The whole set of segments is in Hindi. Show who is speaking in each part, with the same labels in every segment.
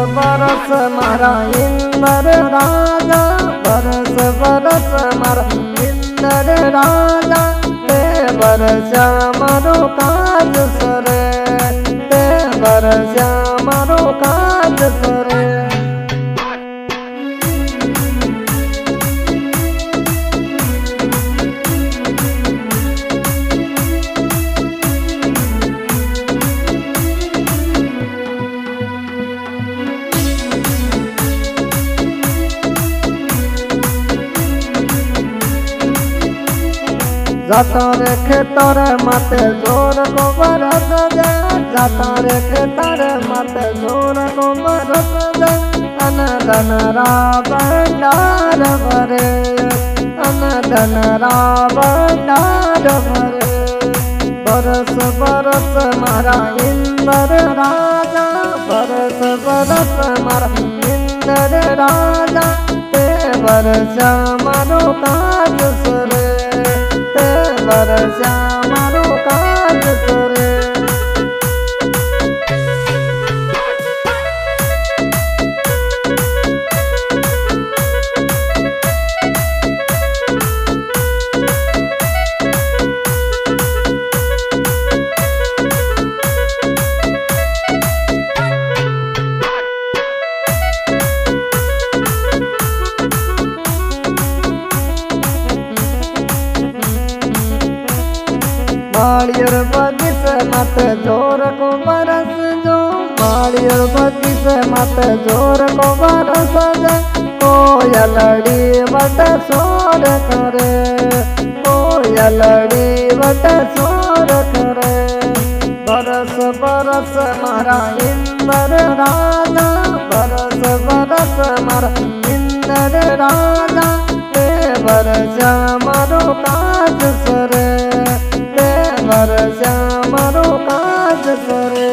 Speaker 1: बरस मारा इंद्र राजा, बरस बरस मारा इंद्र राजा, ते बरसा मारो काज सरे, ते बरसा मारो काज सरे। जाता रे खेतर माते जोर को बरस दे, जाता रे खेतर माते जोर को बरस दे, अन धन रा भंडार भरे, अन धन रा भंडार भरे। बरस बरस मारा इंद्र राजा, बरस बरस मारा इंद्र राजा, ते बरसा मारो काज सरे, ते बरसा मारो काज सरे। मालियर बगीचे मत जोर को बरस जो, मालियर बगीचे मत जोर को बरस दे, कोयलड़ी बट शोर करे, कोयलड़ी बट शोर करे। बरस बरस मारा इंद्र राजा, बरस बरस मारा इंद्र राजा, ते बरसा मारो काज सरे, बरसा मारो काज सरे।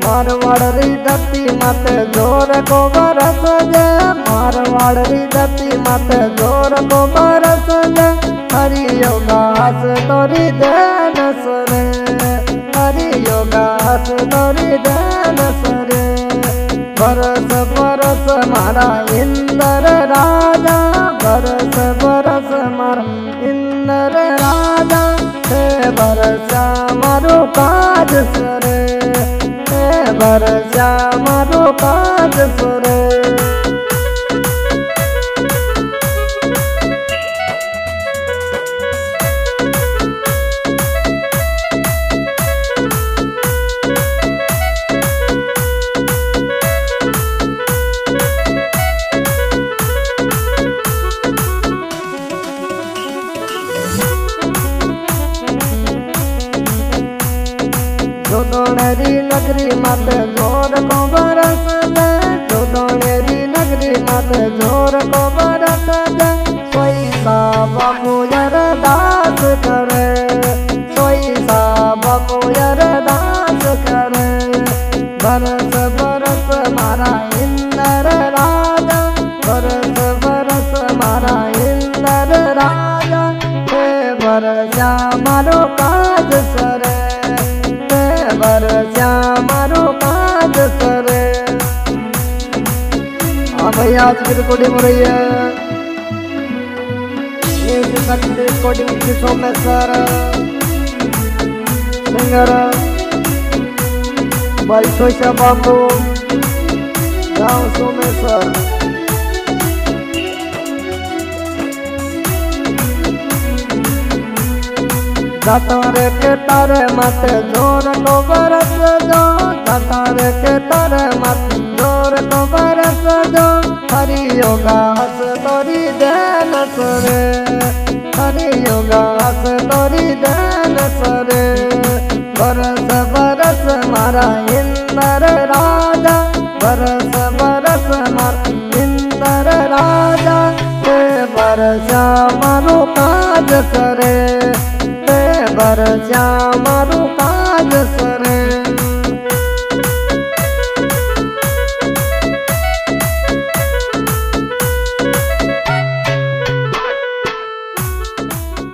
Speaker 1: मारवाड़ी धरती मत जोर को बरस दे, मारवाड़ी धरती मत जोर को बरस दे, हरियो घास तोरी देन सरे, हरियो घास तोरी देन सरे। बरस बरस मारा इंद्र राजा, बरस बरस मारा इंद्र राजा, ते बरसा मारो काज सरे, बरसा मारो काज सरे। जोड़ेरी नगरी मत जोर को बरस दे, जोड़ेरी नगरी मत जोर को बरस दे, सोई सा बाबू अरदास करे, सोई सा बाबू अरदास करे। बरस बरस मारा इंद्र राजा, बरस बरस मारा इंद्र राजा, हे बरसा मारो काज सरे, बरसा मारो काज सरे। हाँ भैया आज की रिकॉर्डिंग हो रही है, रिकॉर्डिंग की सोमेश्वर सिंगर भाई सोशा बाबू गाँव सोमेश्वर। जाता रे के तारे मत जोर को बरस जो, जाता रे के तारे मत जोर को बरस जो, हरियो घास तोरी देन सरे, हरियो घास तोरी देन सरे। बरस बरस मारा इंद्र राजा, बरस बरस मारा इंद्र राजा, ते बरसा मारो काज सरे, बरसा मारो काज जैसे